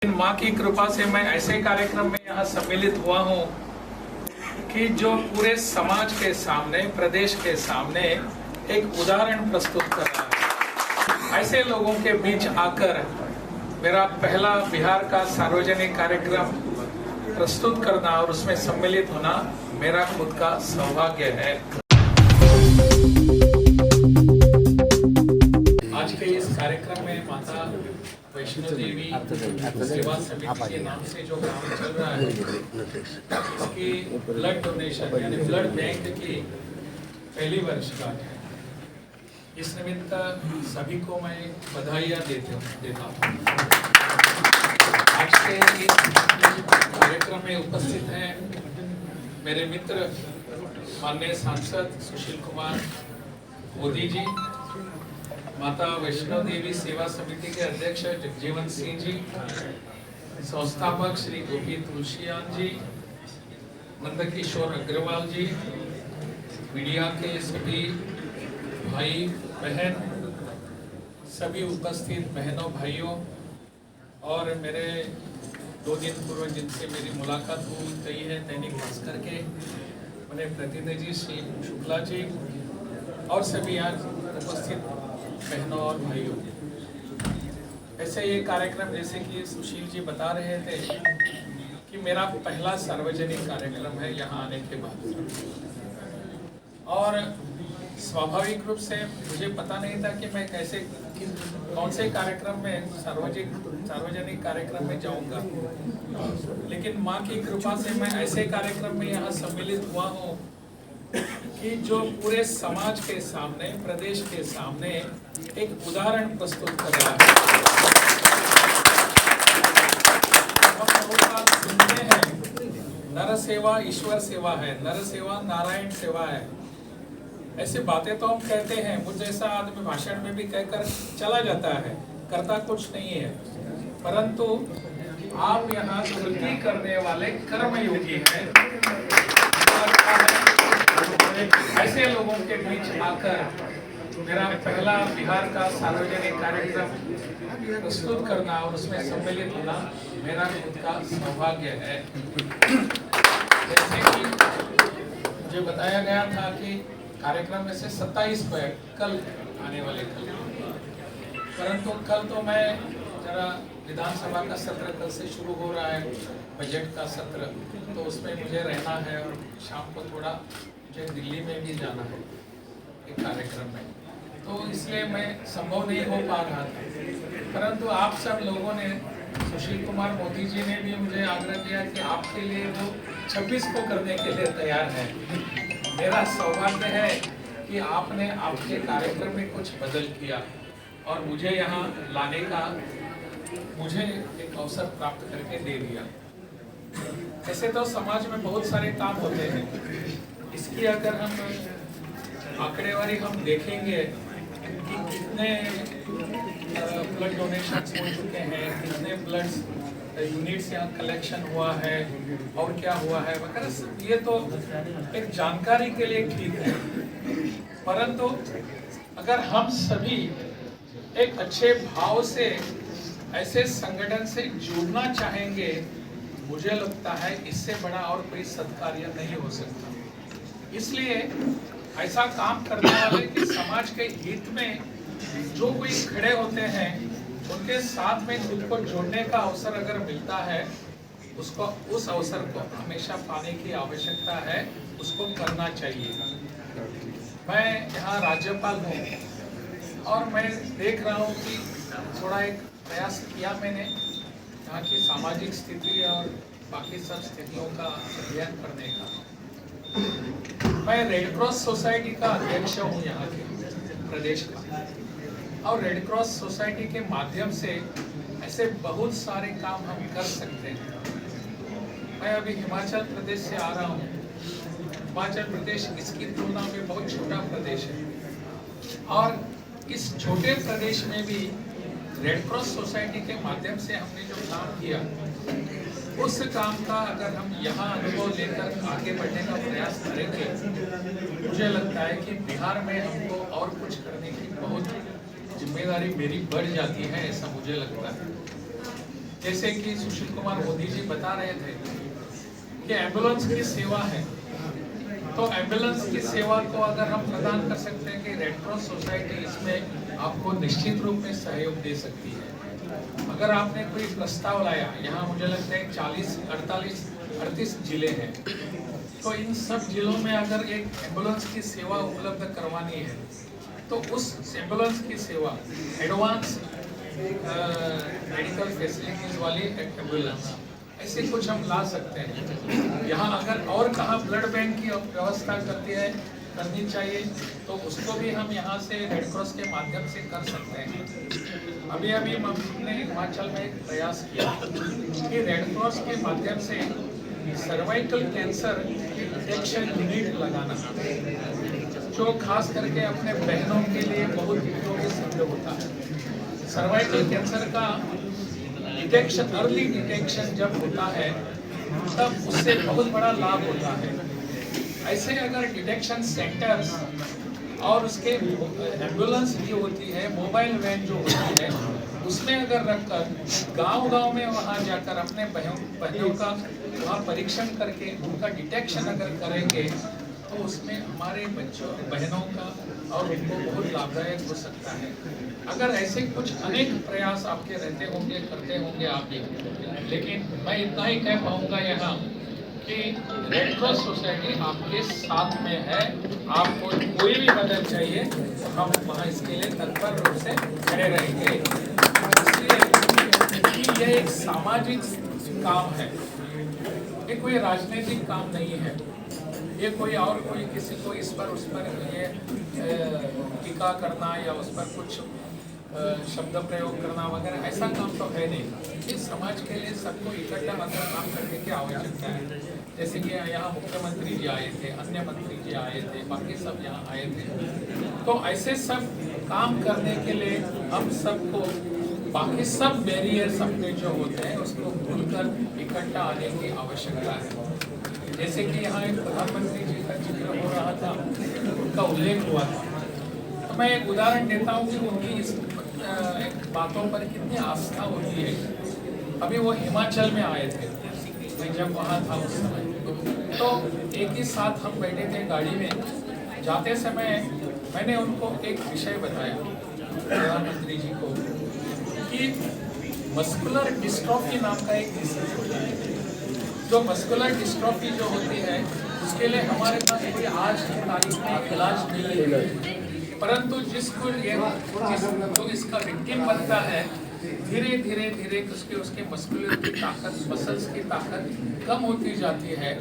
माँ की कृपा से मैं ऐसे कार्यक्रम में यहाँ सम्मिलित हुआ हूँ कि जो पूरे समाज के सामने, प्रदेश के सामने एक उदाहरण प्रस्तुत कर रहा है। ऐसे लोगों के बीच आकर मेरा पहला बिहार का सार्वजनिक कार्यक्रम प्रस्तुत करना और उसमें सम्मिलित होना मेरा खुद का सौभाग्य है। आज के इस कार्यक्रम में माता वैष्णो देवी सेवा समिति के नाम से जो काम चल रहा है, इसकी ब्लड डोनेशन यानी ब्लड बैंक की पहली वर्षगांठ है। इस निमित्त सभी को मैं बधाइयाँ देता हूँ। आज के इस कार्यक्रम में उपस्थित हैं मेरे मित्र माननीय सांसद सुशील कुमार मोदी जी, माता वैष्णो देवी सेवा समिति के अध्यक्ष जगजीवन सिंह जी, संस्थापक श्री गोपी तुलसीयान जी, नंदकिशोर अग्रवाल जी, मीडिया के सभी भाई बहन, सभी उपस्थित बहनों भाइयों, और मेरे 2 दिन पूर्व जिनसे मेरी मुलाकात हुई है दैनिक भास्कर के उन्हें प्रतिनिधि श्री शुक्ला जी और सभी आज उपस्थित बहनों और भाइयों। ऐसे ये कार्यक्रम जैसे कि सुशील जी बता रहे थे कि मेरा पहला सार्वजनिक कार्यक्रम है यहाँ आने के बाद, और स्वाभाविक रूप से मुझे पता नहीं था कि मैं कौन से कार्यक्रम में सार्वजनिक कार्यक्रम में जाऊंगा, लेकिन माँ की कृपा से मैं ऐसे कार्यक्रम में यहाँ सम्मिलित हुआ हूँ कि जो पूरे समाज के सामने, प्रदेश के सामने एक उदाहरण प्रस्तुत कर रहा है। हम बहुत बार सुनते हैं नर सेवा ईश्वर सेवा है, नर सेवा नारायण सेवा है, ऐसी बातें तो हम कहते हैं। मुझ जैसा आदमी भाषण में भी कहकर चला जाता है, करता कुछ नहीं है, परंतु आप यहाँ कृति करने वाले कर्मयोगी हैं। ऐसे लोगों के बीच आकर मेरा पहला बिहार का सार्वजनिक कार्यक्रम प्रस्तुत करना और उसमें सम्मिलित होना मेरा खुद का सौभाग्य है। जैसे कि मुझे बताया गया था कि कार्यक्रम में से 27 को है, कल आने वाले कल, परंतु कल तो मैं जरा विधानसभा का सत्र कल से शुरू हो रहा है, बजट का सत्र, तो उसमें मुझे रहना है और शाम को थोड़ा मुझे दिल्ली में भी जाना है एक कार्यक्रम में, तो इसलिए मैं संभव नहीं हो पा रहा था। परंतु आप सब लोगों ने, सुशील कुमार मोदी जी ने भी मुझे आग्रह किया कि आपके लिए वो 26 को करने के लिए तैयार है। मेरा सौभाग्य है कि आपने आपके कार्यक्रम में कुछ बदल किया और मुझे यहाँ लाने का मुझे एक अवसर प्राप्त करके दे दिया। ऐसे तो समाज में बहुत सारे काम होते हैं, इसकी अगर हम आंकड़ेवारी हम देखेंगे कि कितने ब्लड डोनेशन हो चुके हैं, कितने ब्लड यूनिट्स यहाँ कलेक्शन हुआ है और क्या हुआ है वगैरह, ये तो एक जानकारी के लिए ठीक है, परंतु अगर हम सभी एक अच्छे भाव से ऐसे संगठन से जुड़ना चाहेंगे, मुझे लगता है इससे बड़ा और कोई सत्कार्य नहीं हो सकता। इसलिए ऐसा काम करने वाले कि समाज के हित में जो कोई खड़े होते हैं उनके साथ में खुद को जोड़ने का अवसर अगर मिलता है, उसको उस अवसर को हमेशा पाने की आवश्यकता है, उसको करना चाहिए। मैं यहाँ राज्यपाल हूँ और मैं देख रहा हूँ कि थोड़ा एक प्रयास किया मैंने यहाँ की सामाजिक स्थिति और बाकी सब स्थितियों का अध्ययन करने का। मैं रेड क्रॉस सोसाइटी का अध्यक्ष हूँ यहाँ के प्रदेश का, और रेड क्रॉस सोसाइटी के माध्यम से ऐसे बहुत सारे काम हम कर सकते हैं। मैं अभी हिमाचल प्रदेश से आ रहा हूँ। हिमाचल प्रदेश इसकी तुलना में बहुत छोटा प्रदेश है, और इस छोटे प्रदेश में भी रेड क्रॉस सोसाइटी के माध्यम से हमने जो काम किया, उस काम का अगर हम यहाँ अनुभव लेकर आगे बढ़ने का प्रयास करेंगे, मुझे लगता है कि बिहार में हमको और कुछ करने की बहुत जिम्मेदारी मेरी बढ़ जाती है, ऐसा मुझे लगता है। जैसे कि सुशील कुमार मोदी जी बता रहे थे कि एम्बुलेंस की सेवा है, तो एम्बुलेंस की सेवा को अगर हम प्रदान कर सकते हैं कि रेड क्रॉस सोसाइटी इसमें आपको निश्चित रूप में सहयोग दे सकती है। अगर आपने कोई प्रस्ताव लाया, यहाँ मुझे लगता है 38 जिले हैं, तो इन सब जिलों में अगर एक एम्बुलेंस की सेवा उपलब्ध करवानी है तो उस एम्बुलेंस की सेवा एडवांस मेडिकल फैसिलिटीज वाली एम्बुलेंस ऐसे कुछ हम ला सकते हैं। यहाँ अगर और कहाँ ब्लड बैंक की व्यवस्था करनी चाहिए तो उसको भी हम यहाँ से रेड क्रॉस के माध्यम से कर सकते हैं। अभी हमने हिमाचल में एक प्रयास किया कि रेड क्रॉस के माध्यम से सर्वाइकल कैंसर डिटेक्शन यूनिट लगाना, जो खास करके अपने बहनों के लिए बहुत उपयोगी सिद्ध होता है। सर्वाइकल कैंसर का डिटेक्शन, अर्ली डिटेक्शन जब होता है तब उससे बहुत बड़ा लाभ होता है। ऐसे अगर डिटेक्शन सेंटर्स और उसके एम्बुलेंस भी होती है, मोबाइल वैन जो होती है, उसमें अगर रखकर गांव-गांव में वहां जाकर अपने बहनों का वहां परीक्षण करके उनका डिटेक्शन अगर करेंगे तो उसमें हमारे बहनों का और उनको बहुत लाभदायक हो सकता है। अगर ऐसे कुछ अनेक प्रयास आपके रहते होंगे, करते होंगे आप भी, लेकिन मैं इतना ही कह पाऊंगा यहाँ कि रेड क्रॉस सोसाइटी आपके साथ में है। आपको कोई भी मदद चाहिए तो हम वहाँ इसके लिए तत्पर रूप से खड़े रहेंगे। इसलिए कि यह एक सामाजिक काम है, ये कोई राजनीतिक काम नहीं है, ये कोई किसी को इस पर उस पर ये टीका करना या उस पर कुछ शब्द प्रयोग करना वगैरह ऐसा काम तो है नहीं। इस समाज के लिए सबको इकट्ठा होकर काम करने की आवश्यकता है। जैसे कि यहाँ मुख्यमंत्री जी आए थे, अन्य मंत्री जी आए थे, बाकी सब यहाँ आए थे, तो ऐसे सब काम करने के लिए हम सबको बाकी सब बैरियर्स अपने जो होते हैं उसको भूलकर इकट्ठा आने की आवश्यकता है। जैसे कि यहाँ एक प्रधानमंत्री जी का जिक्र हो रहा था, उनका उल्लेख हुआ था, तो मैं एक उदाहरण देता हूँ कि उनकी इस बातों पर कितनी आस्था होती है। अभी वो हिमाचल में आए थे, मैं जब वहाँ था उस समय, तो एक ही साथ हम बैठे थे गाड़ी में। जाते समय मैंने उनको एक विषय बताया प्रधानमंत्री जी को कि मस्कुलर डिस्ट्रॉफी नाम का एक डिसीज होता है। जो मस्कुलर डिस्ट्रॉफी जो होती है उसके लिए हमारे पास कोई आज की तारीख में इलाज नहीं है, परंतु जो इसका विक्टिम बनता है, धीरे धीरे उसके मस्कुलर की ताकत, मसल्स की ताकत कम होती जाती है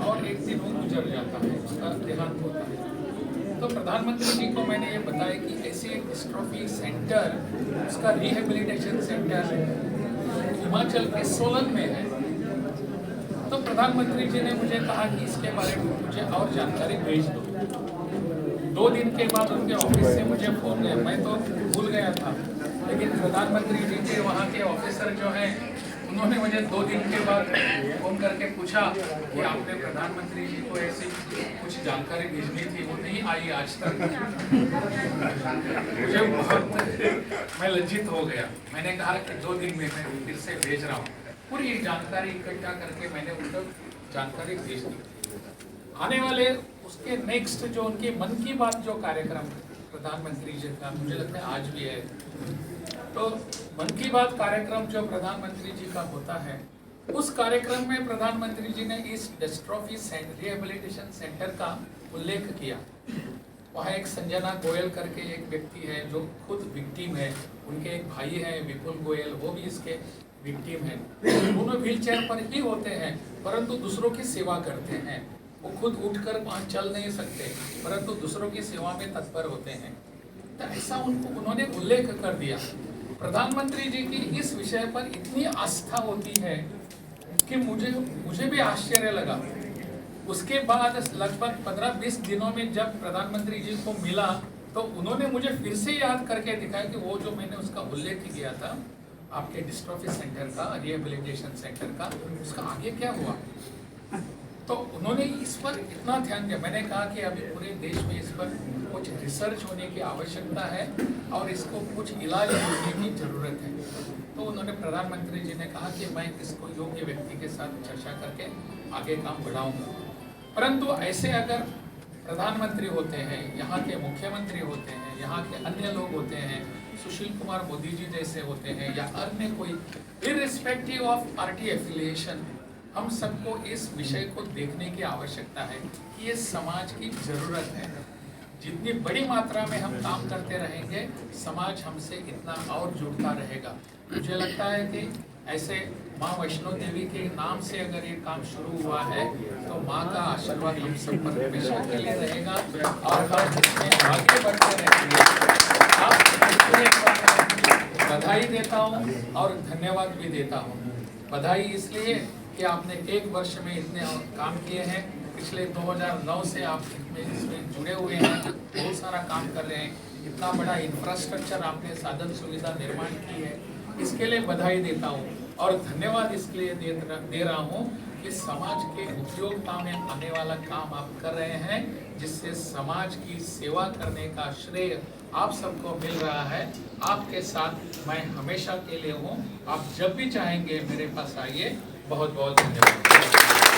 और एक दिन वो गुजर जाता है, उसका देहांत होता है। तो प्रधानमंत्री जी को मैंने ये बताया कि ऐसे एक डिस्ट्रॉफी सेंटर, उसका रिहेबिलिटेशन सेंटर हिमाचल के सोलन में है। तो प्रधानमंत्री जी ने मुझे कहा कि इसके बारे में मुझे और जानकारी भेज दो। 2 दिन के बाद उनके ऑफिस से मुझे फोन गया, मैं तो भूल गया था, लेकिन प्रधानमंत्री जी के वहाँ के ऑफिसर जो हैं उन्होंने मुझे 2 दिन के बाद फोन करके पूछा कि आपने प्रधानमंत्री जी को ऐसी कुछ जानकारी भेजनी थी, वो नहीं आई आज तक। मुझे बहुत, मैं लज्जित हो गया। मैंने कहा कि 2 दिन में मैं फिर से भेज रहा हूँ। पूरी जानकारी इकट्ठा करके मैंने उनको जानकारी भेज दी। आने वाले उसके नेक्स्ट जो उनकी मन की बात जो कार्यक्रम प्रधानमंत्री जी का, मुझे लगता है आज भी है, तो मन की बात कार्यक्रम जो प्रधानमंत्री जी का होता है, उस कार्यक्रम में प्रधानमंत्री जी ने इस डिस्ट्रॉफी रिहेबिलिटेशन सेंटर का उल्लेख किया। वहाँ एक संजना गोयल करके एक व्यक्ति है जो खुद विक्टिम है, उनके एक भाई हैं विपुल गोयल, वो भी इसके विक्टिम है। दोनों व्हीलचेयर पर ही होते हैं परंतु दूसरों की सेवा करते हैं। वो खुद उठकर वहाँ चल नहीं सकते परंतु दूसरों की सेवा में तत्पर होते हैं। तो ऐसा उन्होंने उल्लेख कर दिया। प्रधानमंत्री जी की इस विषय पर इतनी आस्था होती है कि मुझे भी आश्चर्य लगा। उसके बाद लगभग 15-20 दिनों में जब प्रधानमंत्री जी को मिला तो उन्होंने मुझे फिर से याद करके दिखाया कि वो जो मैंने उसका उल्लेख किया था आपके डिस्ट्रॉफी सेंटर का, रिहेबिलिटेशन सेंटर का, उसका आगे क्या हुआ। तो उन्होंने इस पर इतना ध्यान दिया। मैंने कहा कि अभी पूरे देश में इस पर कुछ रिसर्च होने की आवश्यकता है और इसको कुछ इलाज होने की जरूरत है। तो उन्होंने प्रधानमंत्री जी ने कहा कि मैं इसको योग्य व्यक्ति के साथ चर्चा करके आगे काम बढ़ाऊंगा। परंतु ऐसे अगर प्रधानमंत्री होते हैं, यहाँ के मुख्यमंत्री होते हैं, यहाँ के अन्य लोग होते हैं, सुशील कुमार मोदी जी जैसे होते हैं या अन्य कोई, इररिस्पेक्टिव ऑफ पार्टी एफिलिएशन, हम सबको इस विषय को देखने की आवश्यकता है कि ये समाज की जरूरत है। जितनी बड़ी मात्रा में हम काम करते रहेंगे, समाज हमसे इतना और जुड़ता रहेगा। मुझे लगता है कि ऐसे माँ वैष्णो देवी के नाम से अगर ये काम शुरू हुआ है तो माँ का आशीर्वाद हम सब पर हमेशा के लिए रहेगा और हम इसमें आगे बढ़ते रहेंगे। आपको बधाई देता हूँ और धन्यवाद भी देता हूँ। बधाई इसलिए कि आपने एक वर्ष में इतने काम किए हैं। पिछले 2009 से आप इसमें जुड़े हुए हैं, बहुत सारा काम कर रहे हैं। इतना बड़ा इंफ्रास्ट्रक्चर आपने साधन सुविधा निर्माण की है, इसके लिए बधाई देता हूँ और धन्यवाद इसलिए दे रहा हूँ कि समाज के उपयोगिता में आने वाला काम आप कर रहे हैं, जिससे समाज की सेवा करने का श्रेय आप सबको मिल रहा है। आपके साथ मैं हमेशा के लिए हूँ। आप जब भी चाहेंगे मेरे पास आइए। बहुत बहुत धन्यवाद।